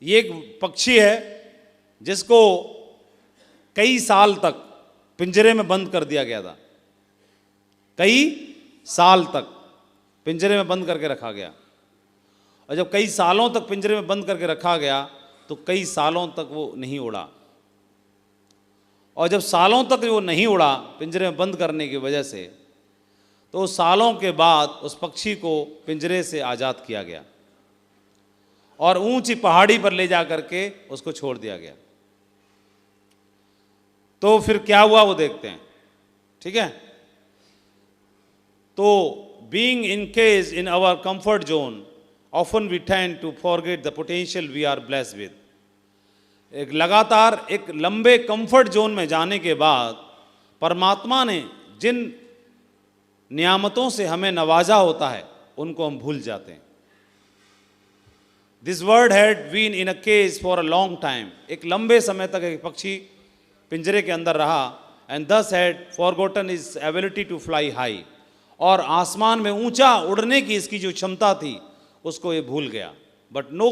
ये एक पक्षी है जिसको कई साल तक पिंजरे में बंद कर दिया गया था। कई साल तक पिंजरे में बंद करके रखा गया, और जब कई सालों तक पिंजरे में बंद करके रखा गया तो कई सालों तक वो नहीं उड़ा, और जब सालों तक वो नहीं उड़ा पिंजरे में बंद करने की वजह से, तो सालों के बाद उस पक्षी को पिंजरे से आज़ाद किया गया और ऊंची पहाड़ी पर ले जा करके उसको छोड़ दिया गया। तो फिर क्या हुआ वो देखते हैं, ठीक है। तो being encaged in our comfort zone often we tend to forget the potential we are blessed with. एक लगातार एक लंबे कंफर्ट जोन में जाने के बाद परमात्मा ने जिन नियामतों से हमें नवाजा होता है उनको हम भूल जाते हैं। This bird had been in a cage for a long time. एक लंबे समय तक एक पक्षी पिंजरे के अंदर रहा, and this had forgotten is ability to fly high. और आसमान में ऊंचा उड़ने की इसकी जो क्षमता थी उसको ये भूल गया। But no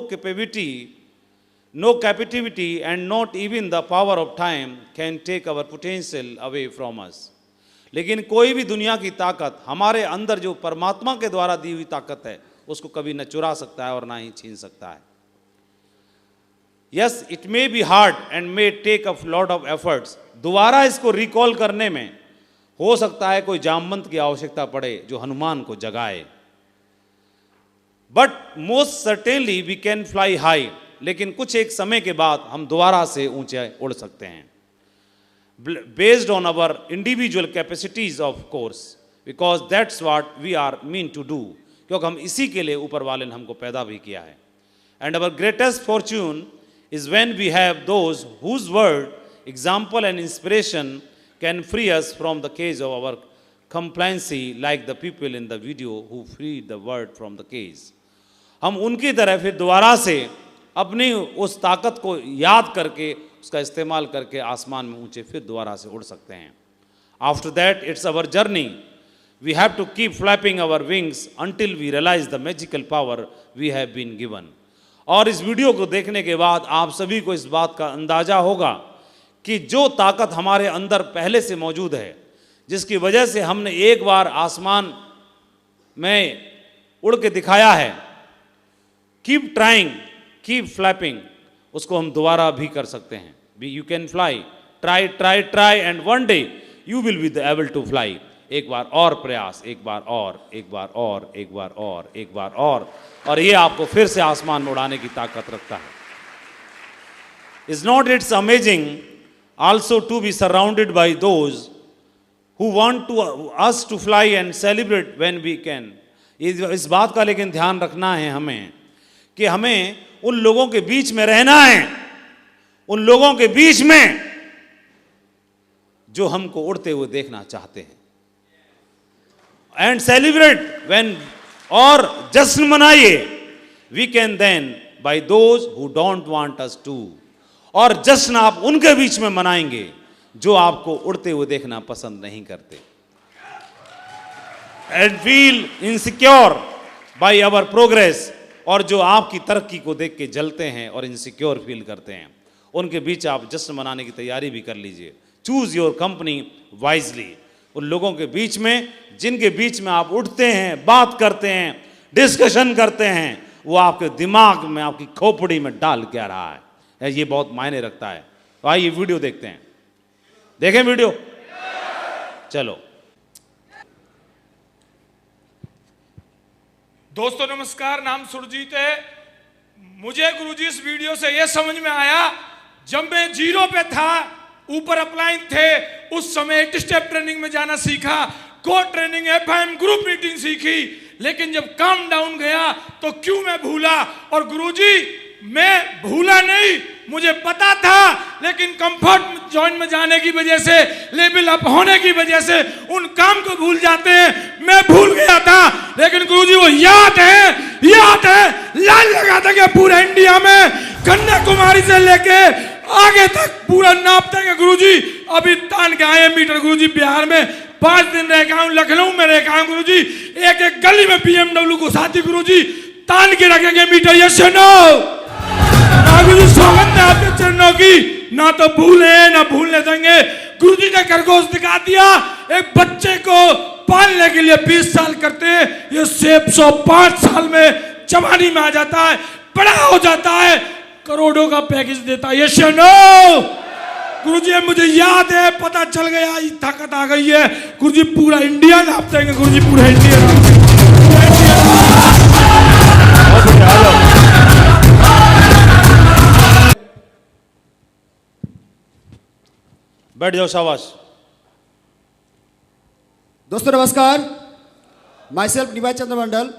captivity and not even the power of time can take our potential away from us. लेकिन कोई भी दुनिया की ताकत हमारे अंदर जो परमात्मा के द्वारा दी हुई ताकत है उसको कभी न चुरा सकता है और ना ही छीन सकता है। Yes, it may be hard and may take a lot of efforts. दोबारा इसको रिकॉल करने में हो सकता है कोई जामवंत की आवश्यकता पड़े जो हनुमान को जगाए। But most certainly we can fly high. लेकिन कुछ एक समय के बाद हम दोबारा से ऊंचे उड़ सकते हैं, based on our individual capacities of course, because that's what we are meant to do. क्योंकि हम इसी के लिए ऊपर वाले ने हमको पैदा भी किया है। And our greatest fortune is when we have those whose word, example and inspiration can free us from the cage of our complacency, like the people in the video who free the word from the cage. हम उनकी तरह फिर दोबारा से अपनी उस ताकत को याद करके उसका इस्तेमाल करके आसमान में ऊंचे फिर दोबारा से उड़ सकते हैं। After that it's our journey, we have to keep flapping our wings until we realise the magical power we have been given. और इस वीडियो को देखने के बाद आप सभी को इस बात का अंदाजा होगा कि जो ताकत हमारे अंदर पहले से मौजूद है, जिसकी वजह से हमने एक बार आसमान में उड़ के दिखाया है, कीप ट्राइंग, कीप फ्लैपिंग, उसको हम दोबारा भी कर सकते हैं। You can fly, try try try and one day you will be able to fly. एक बार और प्रयास, एक बार और, एक बार और, एक बार और, एक बार और ये आपको फिर से आसमान में उड़ाने की ताकत रखता है। Is not it's amazing also to be surrounded by those who want to us to fly and celebrate when we can। इस बात का लेकिन ध्यान रखना है हमें कि हमें उन लोगों के बीच में रहना है, उन लोगों के बीच में जो हमको उड़ते हुए देखना चाहते हैं, एंड सेलिब्रेट व्हेन, और जश्न मनाइए, we can then buy those who don't want us to. और जश्न आप उनके बीच में मनाएंगे जो आपको उड़ते हुए देखना पसंद नहीं करते। And feel insecure by our progress, और जो आपकी तरक्की को देख के जलते हैं और इनसिक्योर फील करते हैं, उनके बीच आप जश्न मनाने की तैयारी भी कर लीजिए। Choose your company wisely. उन लोगों के बीच में जिनके बीच में आप उठते हैं, बात करते हैं, डिस्कशन करते हैं, वो आपके दिमाग में, आपकी खोपड़ी में डाल क्या रहा है, ये बहुत मायने रखता है। तो आइए वीडियो देखते हैं। देखें वीडियो, चलो। दोस्तों नमस्कार, नाम सुरजीत है। मुझे गुरुजी इस वीडियो से यह समझ में आया, जब मैं जीरो पे था, ऊपर अपलाइन थे, उस समय 8 स्टेप ट्रेनिंग में जाना सीखा, core training, FM, group meeting सीखी। लेकिन जब काम डाउन गया तो क्यों मैं भूला। और गुरुजी मैं भूला नहीं, मुझे पता था, लेकिन कंफर्ट जोन में जाने की वजह से, लेवल अप होने की वजह से उन काम को भूल जाते हैं। मैं भूल गया था, लेकिन गुरुजी वो याद है, लाल लगाते कि पूरे इंडिया में कन्याकुमारी से लेके आगे तक पूरा नापते हैं गुरुजी। अभी तान के आए मीटर गुरुजी, बिहार में 5 दिन रह के आऊं, लखनऊ में रह के आऊं गुरुजी, एक एक गली में BMW को साथी गुरुजी तान के रखेंगे मीटर। यस नो आपके चरणों की ना तो भूले ना भूलने देंगे। गुरुजी ने खरगोश दिखा दिया, एक बच्चे को पालने के लिए 20 साल करते हैं, ये सेब 105 साल में जवानी में आ जाता है, बड़ा हो जाता है, करोड़ों का पैकेज देता है। ये नो गुरुजी, मुझे याद है, पता चल गया, ताकत आ गई है। गुरुजी पूरा इंडिया नाप देंगे, गुरुजी पूरा इंडिया नाप देंगे। बैठ जाओ, शाबाश। दोस्तों नमस्कार, माई सेल्फ डी वाई चंद्र मंडल।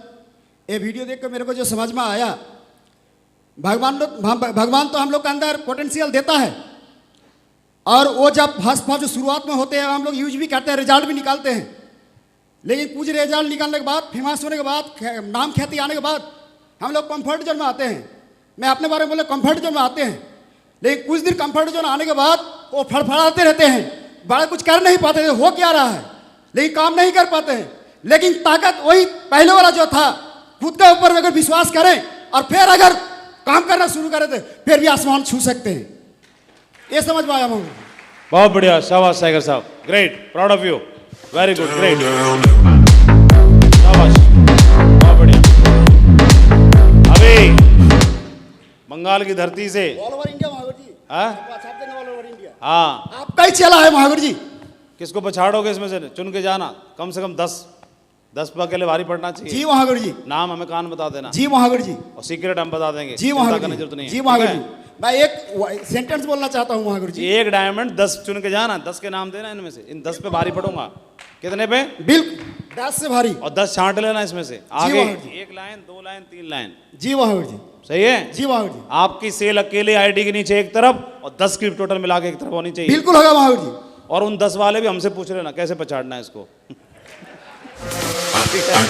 ये वीडियो देखकर मेरे को जो समझ में आया, भगवान तो हम लोग के अंदर पोटेंशियल देता है, और वो जब फर्स्ट जो शुरुआत में होते हैं हम लोग यूज भी करते हैं, रिजल्ट भी निकालते हैं, लेकिन कुछ रिजल्ट निकालने के बाद, फेमस होने के बाद, नाम ख्याति आने के बाद हम लोग कंफर्ट जोन में आते हैं। मैं अपने बारे में बोले कंफर्ट जोन में आते हैं, लेकिन कुछ दिन कंफर्ट जोन आने के बाद वो फड़फड़ाते रहते हैं, बड़ा कुछ कर नहीं पाते, हो क्या रहा है, लेकिन काम नहीं कर पाते हैं। लेकिन ताकत वही पहले वाला जो था, खुद के ऊपर अगर विश्वास करें और फिर अगर काम करना शुरू करें तो फिर भी आसमान छू सकते हैं। ये समझ में आया मुझे। बहुत बढ़िया, शाबाश टाइगर साहब, great, proud of you, very good, great, शाबाश, बहुत बढ़िया। अभी बंगाल की धरती से all over India Mahavir ji, हाँ ऑल ओवर इंडिया हाँ, आपका ही चला है महावीर जी। किसको पछाड़ोगे इसमें से, चुन के जाना, कम से कम 10 के लिए भारी पड़ना चाहिए। जी महावीर जी, नाम हमें कान बता देना जी महावीर जी, और सीक्रेट हम बता देंगे, जी चिंता महावीर करने की जी, जरूरत नहीं है। जी महावीर ठीक जी। है? मैं एक सेंटेंस बोलना चाहता हूँ महावीर जी। एक डायमंड 10 चुन के जाना, 10 के नाम देना, इनमें से इन 10 पे भारी पड़ूंगा। कितने पे? बिल्कुल 10 से भारी। और 10 छांट लेना इसमें से आगे, Mahavir ji. 1 line 2 line 3 line. जी महावीर जी, सही है जी महावीर जी, आपकी सेल अकेले आईडी के नीचे एक तरफ और 10 की टोटल मिला के एक तरफ होनी चाहिए। बिल्कुल होगा महावीर जी। और उन 10 वाले भी हमसे पूछ लेना कैसे पछाड़ना है इसको।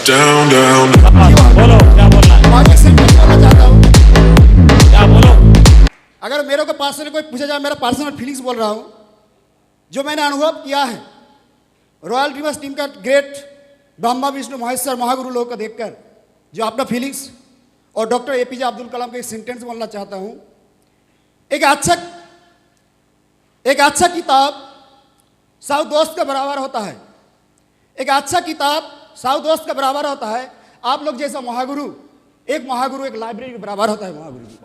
Down, down. बोलो क्या बोलना है, आज एक सेंटेंस बोलना चाहता हूँ। क्या बोलो। अगर मेरे को पर्सनल कोई पूछा जाए, मेरा पर्सनल फीलिंग्स बोल रहा हूँ, जो मैंने अनुभव किया है रॉयल ड्रीमर्स टीम का ग्रेट ब्रह्मा विष्णु महेश्वर महागुरु लोगों को देखकर, जो अपना फीलिंग्स, और डॉक्टर एपीजे अब्दुल कलाम का एक सेंटेंस बोलना चाहता हूँ। एक अच्छा किताब 100 दोस्त के बराबर होता है। एक अच्छा किताब 100 दोस्त के बराबर होता है। आप लोग जैसा महागुरु एक लाइब्रेरी के बराबर होता है महागुरु जी।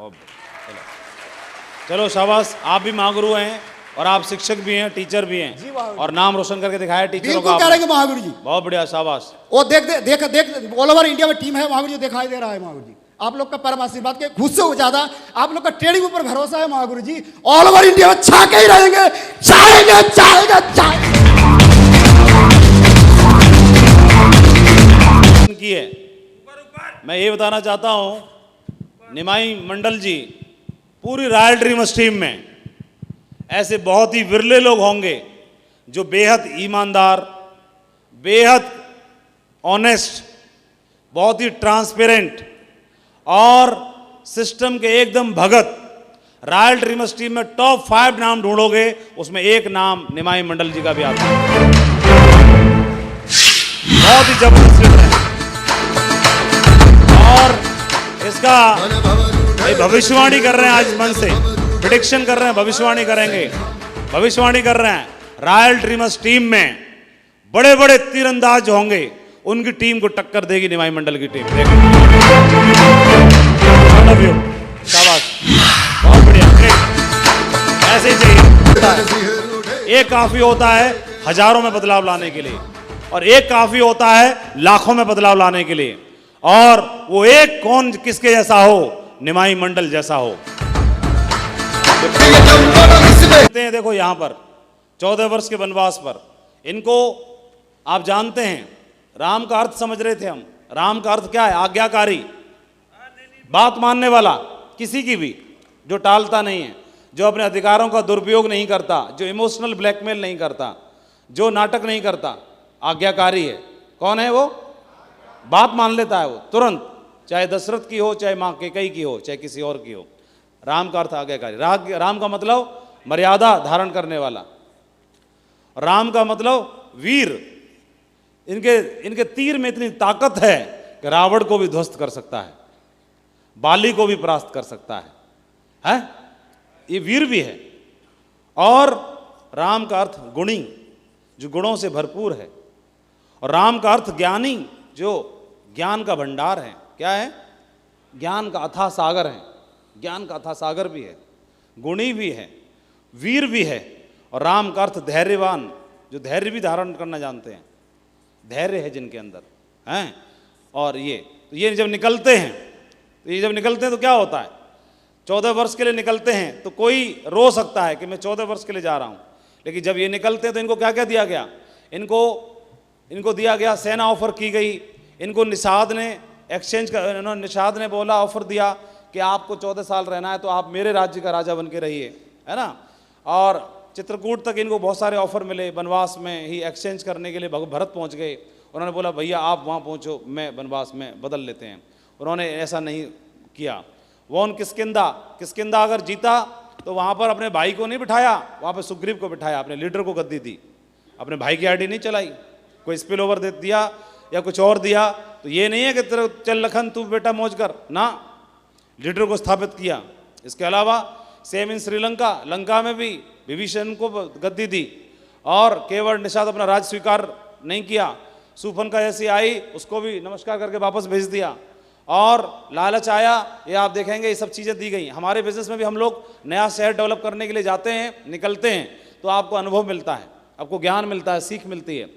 चलो शाबाश, आप भी महागुरु हैं और आप शिक्षक भी हैं, टीचर भी जी हैं, महागुरु। और नाम रोशन करके दिखाया टीचरों बिल्कुल का करेंगे महागुरु जी। बहुत बढ़िया, शाबाश। वो देख ऑल ओवर इंडिया में टीम है महागुरु जी, दिखाई दे रहा है महागुरु जी। आप लोग का परम आशीर्वाद के खुद से ज्यादा आप लोग का ट्रेनिंग ऊपर भरोसा है महागुरु जी। ऑल ओवर इंडिया में छा के ही रहेंगे, चाहेंगे। की है, मैं ये बताना चाहता हूं, निमाई मंडल जी, पूरी रॉयल ड्रीमर्स टीम में ऐसे बहुत ही विरले लोग होंगे जो बेहद ईमानदार, बेहद ऑनेस्ट, बहुत ही ट्रांसपेरेंट और सिस्टम के एकदम भगत। रॉयल ड्रीमर्स टीम में टॉप 5 नाम ढूंढोगे, उसमें एक नाम निमाई मंडल जी का भी आता है। बहुत ही जबरदस्त है, और इसका भविष्यवाणी कर रहे हैं, आज मन से प्रेडिक्शन कर रहे हैं, भविष्यवाणी करेंगे, भविष्यवाणी कर रहे हैं। रॉयल ड्रीमर्स टीम में बड़े बड़े तीरंदाज होंगे, उनकी टीम को टक्कर देगी निमाई मंडल की टीम। शाबाश, बहुत बढ़िया, ऐसे ही चाहिए। एक काफी होता है हजारों में बदलाव लाने के लिए, और एक काफी होता है लाखों में बदलाव लाने के लिए, और वो एक कौन किसके जैसा हो, निमाई मंडल जैसा हो। देखो यहां पर 14 वर्ष के वनवास पर इनको आप जानते हैं, राम का अर्थ समझ रहे थे हम। राम का अर्थ क्या है? आज्ञाकारी, बात मानने वाला, किसी की भी, जो टालता नहीं है, जो अपने अधिकारों का दुरुपयोग नहीं करता, जो इमोशनल ब्लैकमेल नहीं करता, जो नाटक नहीं करता, आज्ञाकारी है। कौन है वो? बात मान लेता है वो तुरंत, चाहे दशरथ की हो, चाहे मां कैकेयी की हो, चाहे किसी और की हो। राम का अर्थ आज्ञाकारी। राम का मतलब मर्यादा धारण करने वाला, राम का मतलब वीर। इनके तीर में इतनी ताकत है कि रावण को भी ध्वस्त कर सकता है, बाली को भी परास्त कर सकता है? ये वीर भी है। और राम का अर्थ गुणी, जो गुणों से भरपूर है। और राम का अर्थ ज्ञानी, जो ज्ञान का भंडार है। क्या है? ज्ञान का अथाह सागर है। ज्ञान का अथाह सागर भी है, गुणी भी है, वीर भी है। और राम का अर्थ धैर्यवान, जो धैर्य भी धारण करना जानते हैं, धैर्य है जिनके अंदर हैं। और ये जब निकलते हैं, तो क्या होता है? 14 वर्ष के लिए निकलते हैं तो कोई रो सकता है कि मैं 14 वर्ष के लिए जा रहा हूँ, लेकिन जब ये निकलते हैं तो इनको क्या क्या दिया गया? इनको दिया गया, सेना ऑफर की गई। इनको निषाद ने एक्सचेंज कर, निषाद ने बोला, ऑफर दिया कि आपको 14 साल रहना है तो आप मेरे राज्य का राजा बन के रहिए, है ना। और चित्रकूट तक इनको बहुत सारे ऑफर मिले, वनवास में ही एक्सचेंज करने के लिए भरत पहुंच गए। उन्होंने बोला भैया आप वहाँ पहुँचो, मैं वनवास में बदल लेते हैं। उन्होंने ऐसा नहीं किया। वोन किष्किंधा अगर जीता तो वहाँ पर अपने भाई को नहीं बिठाया, वहाँ पर सुग्रीव को बिठाया, अपने लीडर को गद्दी दी, अपने भाई की आईडी नहीं चलाई। कोई स्पिल ओवर दे दिया या कुछ और दिया तो ये नहीं है कि तेरे चल लखन तू बेटा मौज कर ना, लीडर को स्थापित किया। इसके अलावा सेम इन श्रीलंका, लंका में भी विभीषण को गद्दी दी और केवल निषाद अपना राज स्वीकार नहीं किया। सुफनका जैसी आई, उसको भी नमस्कार करके वापस भेज दिया। और लालच आया, ये आप देखेंगे ये सब चीज़ें दी गई। हमारे बिजनेस में भी हम लोग नया शहर डेवलप करने के लिए जाते हैं, निकलते हैं तो आपको अनुभव मिलता है, आपको ज्ञान मिलता है, सीख मिलती है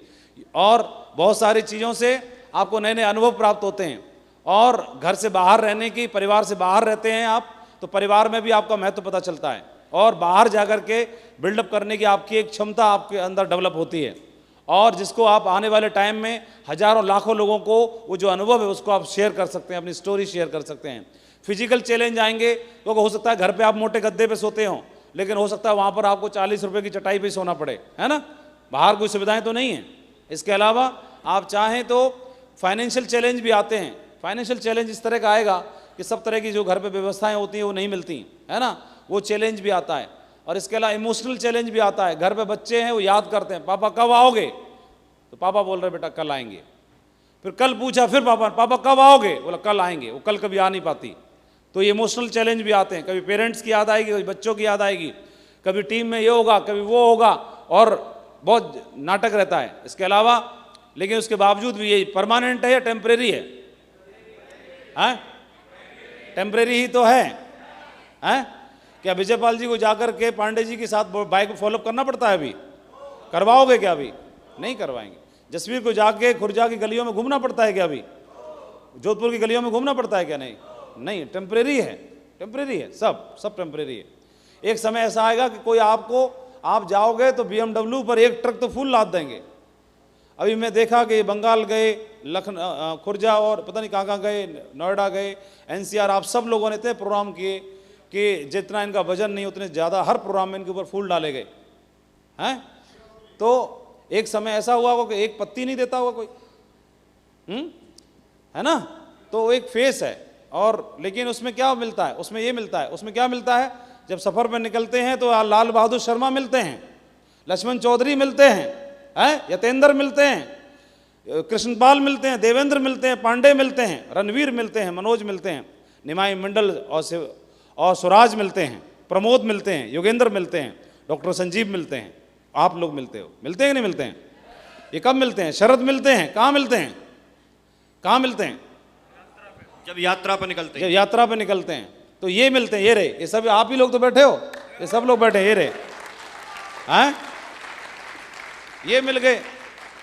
और बहुत सारी चीज़ों से आपको नए नए अनुभव प्राप्त होते हैं। और घर से बाहर रहने की, परिवार से बाहर रहते हैं आप तो परिवार में भी आपका महत्व पता चलता है और बाहर जाकर के बिल्डअप करने की आपकी एक क्षमता आपके अंदर डेवलप होती है। और जिसको आप आने वाले टाइम में हजारों लाखों लोगों को वो जो अनुभव है उसको आप शेयर कर सकते हैं, अपनी स्टोरी शेयर कर सकते हैं। फिजिकल चैलेंज आएंगे तो हो सकता है घर पे आप मोटे गद्दे पे सोते हो, लेकिन हो सकता है वहाँ पर आपको 40 रुपये की चटाई पे सोना पड़े, है ना। बाहर कोई सुविधाएं तो नहीं है। इसके अलावा आप चाहें तो फाइनेंशियल चैलेंज भी आते हैं। फाइनेंशियल चैलेंज इस तरह का आएगा कि सब तरह की जो घर पे व्यवस्थाएं होती हैं वो नहीं मिलती, है ना, वो चैलेंज भी आता है। और इसके अलावा इमोशनल चैलेंज भी आता है। घर पे बच्चे हैं वो याद करते हैं पापा कब आओगे, तो पापा बोल रहे बेटा कल आएंगे। फिर कल पूछा, फिर पापा कब आओगे, बोला कल आएंगे। वो कल कभी आ नहीं पाती। तो ये इमोशनल चैलेंज भी आते हैं। कभी पेरेंट्स की याद आएगी, कभी बच्चों की याद आएगी, कभी टीम में ये होगा, कभी वो होगा और बहुत नाटक रहता है। इसके अलावा लेकिन उसके बावजूद भी ये परमानेंट है या टेम्परेरी है? टेम्परेरी ही तो है। क्या विजयपाल जी को जाकर के पांडे जी के साथ बाइक फॉलोअप करना पड़ता है? अभी करवाओगे क्या? अभी नहीं करवाएंगे। जसवीर को जाके खुर्जा की गलियों में घूमना पड़ता है क्या? अभी जोधपुर की गलियों में घूमना पड़ता है क्या? नहीं, टेम्परेरी है, टेम्परेरी है, सब टेम्परेरी है। एक समय ऐसा आएगा कि कोई आप जाओगे तो BMW पर एक ट्रक तो फूल लाद देंगे। अभी मैं देखा कि बंगाल गए, खुर्जा और पता नहीं कहाँ गए, नोएडा गए, NCR, आप सब लोगों ने इतने प्रोग्राम किए कि जितना इनका वजन नहीं उतने ज़्यादा हर प्रोग्राम में इनके ऊपर फूल डाले गए हैं। तो एक समय ऐसा हुआ होगा कि एक पत्ती नहीं देता होगा कोई, है ना। तो एक फेस है। और लेकिन उसमें क्या मिलता है? उसमें ये मिलता है। उसमें क्या मिलता है? जब सफ़र में निकलते हैं तो लाल बहादुर शर्मा मिलते हैं, लक्ष्मण चौधरी मिलते हैं, यतेंद्र मिलते हैं, कृष्णपाल मिलते हैं, देवेंद्र मिलते हैं, पांडे मिलते हैं, रणवीर मिलते हैं, मनोज मिलते हैं, निमाई मंडल और स्वराज मिलते हैं, प्रमोद मिलते हैं, योगेंद्र मिलते हैं, डॉक्टर संजीव मिलते हैं, आप लोग मिलते हो। मिलते हैं कि नहीं मिलते हैं? ये कब मिलते हैं? शरद मिलते हैं। कहाँ मिलते हैं? कहाँ मिलते हैं? जब यात्रा पर निकलते हैं। जब यात्रा पर निकलते हैं तो ये मिलते हैं। ये रहे, ये सब आप ही लोग तो बैठे हो, ये सब लोग बैठे, ये रहे हैं, ये मिल गए।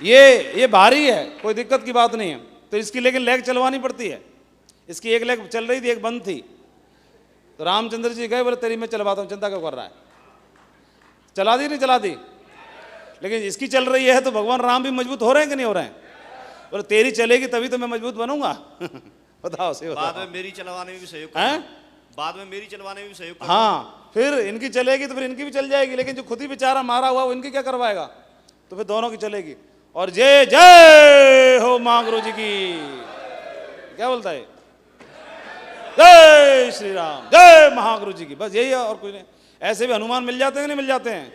ये भारी है, कोई दिक्कत की बात नहीं है। तो इसकी लेकिन लेग चलवानी पड़ती है। इसकी एक लेग चल रही थी, एक बंद थी, तो रामचंद्र जी गए, बोले तेरी मैं चलवाता हूँ, चिंता क्यों कर रहा है? चला दी, नहीं चला दी। लेकिन इसकी चल रही है तो भगवान राम भी मजबूत हो रहे हैं कि नहीं हो रहे हैं? बोले तेरी चलेगी तभी तो मैं मजबूत बनूंगा। बताओ से बाद में मेरी चलवाने में भी सहयोग करना। बाद में मेरी चलवाने में भी सहयोग करना। हाँ, फिर इनकी चलेगी तो फिर इनकी भी चल जाएगी। लेकिन जो खुद ही बेचारा मारा हुआ वो इनकी क्या करवाएगा? तो फिर दोनों की चलेगी। और जय जय हो मां गुरु जी की। क्या बोलता है? जय श्री राम, जय महागुरु जी की। बस यही है और कुछ नहीं। ऐसे भी हनुमान मिल जाते हैं नहीं मिल जाते हैं?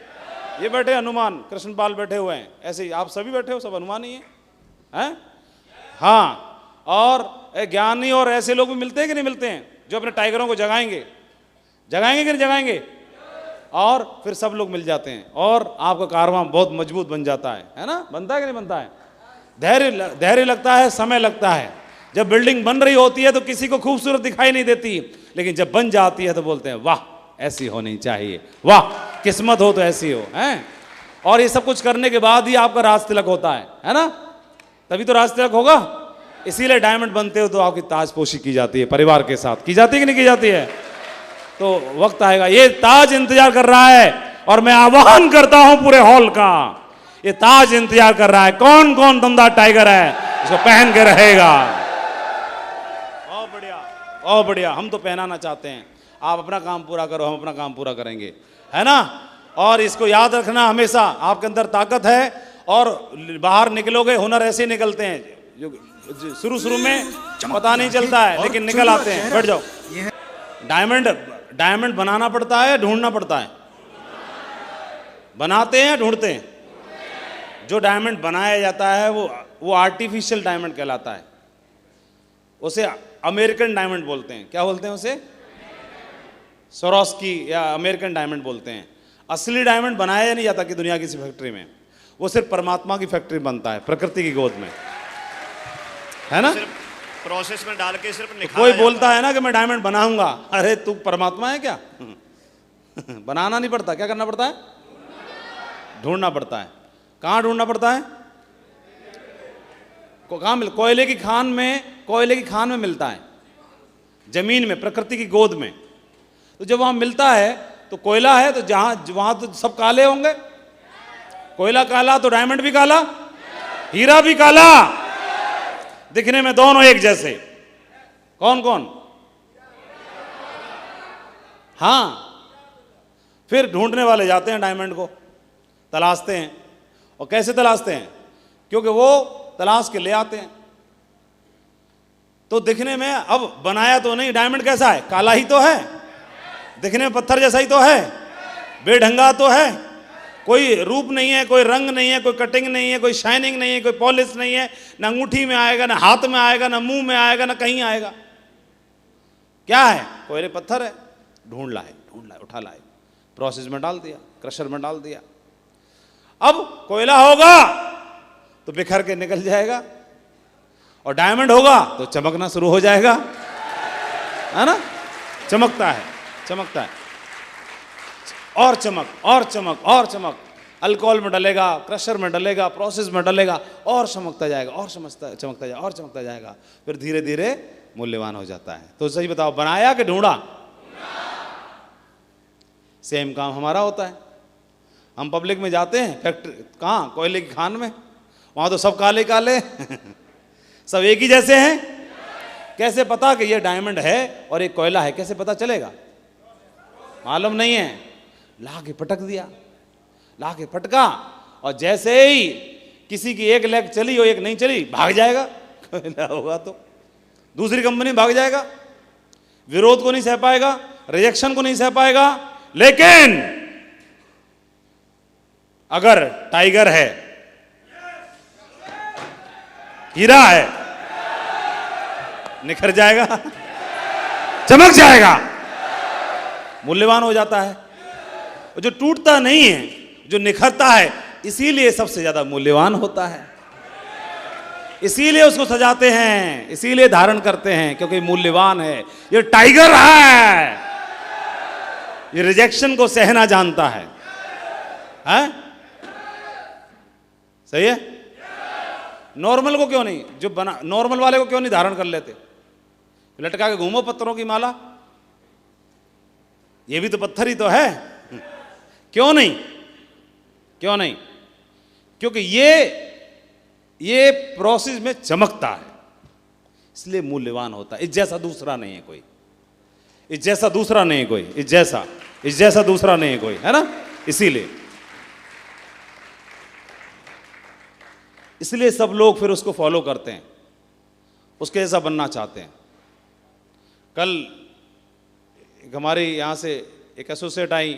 ये बैठे हनुमान, कृष्णपाल बैठे हुए हैं, ऐसे ही आप सभी बैठे हो, सब हनुमान ही हैं। हाँ, और ज्ञानी और ऐसे लोग भी मिलते हैं कि नहीं मिलते हैं? जो अपने टाइगरों को जगाएंगे। जगाएंगे कि नहीं जगाएंगे? और फिर सब लोग मिल जाते हैं और आपका कारवां बहुत मजबूत बन जाता है ना? बनता है कि नहीं बनता है? धैर्य लगता है, समय लगता है। जब बिल्डिंग बन रही होती है तो किसी को खूबसूरत दिखाई नहीं देती, लेकिन जब बन जाती है तो बोलते हैं वाह ऐसी होनी चाहिए, वाह किस्मत हो तो ऐसी हो, हैं? और ये सब कुछ करने के बाद ही आपका राज तिलक होता है ना? तभी तो राज तिलक होगा। इसीलिए डायमंड बनते हो तो आपकी ताजपोशी की जाती है, परिवार के साथ की जाती है कि नहीं की जाती है? तो वक्त आएगा, ये ताज इंतजार कर रहा है और मैं आह्वान करता हूं पूरे हॉल का, ये ताज इंतजार कर रहा है। कौन कौन दमदार टाइगर है इसको पहन के रहेगा? बहुत बढ़िया, हम तो पहनाना चाहते हैं। आप अपना काम पूरा करो, हम अपना काम पूरा करेंगे, है ना? और इसको याद रखना हमेशा, आपके अंदर ताकत है और बाहर निकलोगे हुनर ऐसे निकलते हैं जो शुरू में पता नहीं चलता है लेकिन निकल आते हैं। बैठ जाओ। डायमंड बनाना पड़ता है, ढूंढना पड़ता है? बनाते हैं, ढूंढते हैं? जो डायमंड बनाया जाता है वो आर्टिफिशियल डायमंड कहलाता है। उसे अमेरिकन डायमंड बोलते हैं। क्या बोलते हैं उसे? स्वरोस्की या अमेरिकन डायमंड बोलते हैं। असली डायमंड बनाया नहीं जाता कि दुनिया की किसी फैक्ट्री में, वो सिर्फ परमात्मा की फैक्ट्री बनता है, प्रकृति की गोद में, है ना? प्रोसेस में डाल के सिर्फ निखारा कोई जाता बोलता है ना कि मैं डायमंड बनाऊंगा, अरे तू परमात्मा है क्या? बनाना नहीं पड़ता, क्या करना पड़ता है? ढूंढना पड़ता है। कहाँ ढूंढना पड़ता है? कहाँ मिल? कोयले की खान में मिलता है, जमीन में, प्रकृति की गोद में। तो जब वहां मिलता है तो कोयला है, तो वहां तो सब काले होंगे। कोयला काला तो डायमंड भी काला, हीरा भी काला, दिखने में दोनों एक जैसे। कौन कौन? हाँ, फिर ढूंढने वाले जाते हैं डायमंड को, तलाशते हैं। और कैसे तलाशते हैं? क्योंकि वो तलाश के ले आते हैं। तो दिखने में, अब बनाया तो नहीं, डायमंड कैसा है? काला ही तो है, दिखने में पत्थर जैसा ही तो है, बेढंगा तो है, कोई रूप नहीं है, कोई रंग नहीं है, कोई कटिंग नहीं है, कोई शाइनिंग नहीं है, कोई पॉलिश नहीं है, ना अंगूठी में आएगा, ना हाथ में आएगा, ना मुंह में आएगा, ना कहीं आएगा। क्या है? कोयले पत्थर है। ढूंढ लाए, उठा लाए, प्रोसेस में डाल दिया, क्रशर में डाल दिया। अब कोयला होगा तो बिखर के निकल जाएगा, और डायमंड होगा तो चमकना शुरू हो जाएगा, है ना? चमकता है। और चमक, और चमक, और चमक। अल्कोहल में डलेगा, क्रशर में डलेगा, प्रोसेस में डलेगा, और चमकता जाएगा, और चमकता जाएगा, और चमकता जाएगा। फिर धीरे धीरे मूल्यवान हो जाता है। तो सही बताओ, बनाया कि ढूंढा? सेम काम हमारा होता है। हम पब्लिक में जाते हैं, फैक्ट्री कहाँ? कोयले की खान में, वहां तो सब काले काले सब एक ही जैसे हैं। कैसे पता कि ये डायमंड है और एक कोयला है? कैसे पता चलेगा? मालूम नहीं है। ला के पटक दिया, ला के पटका, और जैसे ही किसी की एक लेग चली और एक नहीं चली, भाग जाएगा। कोयला होगा तो दूसरी कंपनी भाग जाएगा, विरोध को नहीं सह पाएगा, रिजेक्शन को नहीं सह पाएगा। लेकिन अगर टाइगर है, हीरा है, निखर जाएगा, चमक जाएगा, मूल्यवान हो जाता है। और जो टूटता नहीं है, जो निखरता है, इसीलिए सबसे ज्यादा मूल्यवान होता है। इसीलिए उसको सजाते हैं, इसीलिए धारण करते हैं, क्योंकि मूल्यवान है। ये टाइगर है, ये रिजेक्शन को सहना जानता है। सही है? नॉर्मल को क्यों नहीं, जो बना नॉर्मल वाले को क्यों नहीं धारण कर लेते? लटका के घूमो पत्थरों की माला, ये भी तो पत्थर ही तो है। क्यों नहीं? क्यों नहीं? क्योंकि ये प्रोसेस में चमकता है, इसलिए मूल्यवान होता है। इस जैसा दूसरा नहीं है कोई, इस जैसा दूसरा नहीं है कोई, इस जैसा दूसरा नहीं है कोई, है ना? इसलिए सब लोग फिर उसको फॉलो करते हैं, उसके जैसा बनना चाहते हैं। कल एक हमारे यहाँ से एक एसोसिएट आई,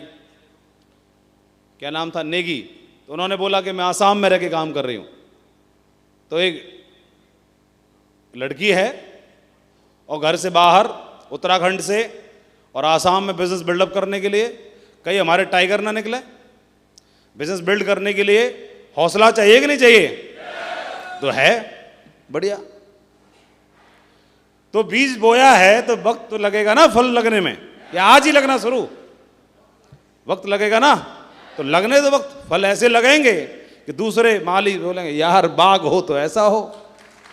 क्या नाम था, नेगी। तो उन्होंने बोला कि मैं आसाम में रह के काम कर रही हूँ। तो एक लड़की है और घर से बाहर उत्तराखंड से और आसाम में बिजनेस बिल्डअप करने के लिए कहीं हमारे टाइगर ना निकले। बिजनेस बिल्ड करने के लिए हौसला चाहिए कि नहीं चाहिए? तो है, बढ़िया। तो बीज बोया है तो वक्त तो लगेगा ना फल लगने में, या आज ही लगना शुरू? वक्त लगेगा ना, तो लगने दो वक्त। फल ऐसे लगेंगे कि दूसरे माली बोलेंगे यार बाग हो तो ऐसा हो,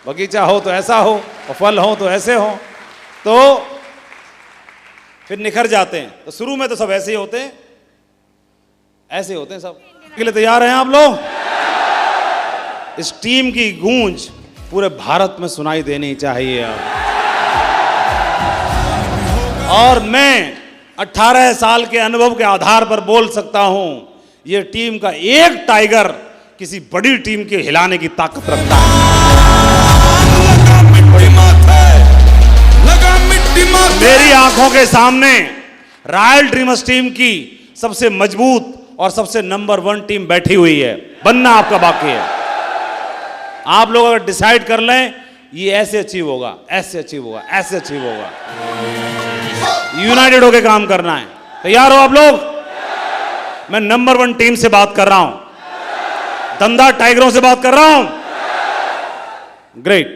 बगीचा हो तो ऐसा हो, और फल हो तो ऐसे हो, तो फिर निखर जाते हैं। तो शुरू में तो सब ऐसे ही होते हैं, ऐसे होते हैं सब। के लिए तैयार हैं आप लोग? इस टीम की गूंज पूरे भारत में सुनाई देनी चाहिए। और मैं 18 साल के अनुभव के आधार पर बोल सकता हूं, यह टीम का एक टाइगर किसी बड़ी टीम के हिलाने की ताकत रखता है। मेरी आंखों के सामने रॉयल ड्रीमर्स टीम की सबसे मजबूत और सबसे नंबर 1 टीम बैठी हुई है। बनना आपका बाकी है। आप लोग अगर डिसाइड कर लें ये ऐसे अचीव होगा, ऐसे अचीव होगा, ऐसे अचीव होगा, यूनाइटेड होकर काम करना है। तैयार हो आप लोग? मैं नंबर 1 टीम से बात कर रहा हूं, दमदार टाइगरों से बात कर रहा हूं। ग्रेट।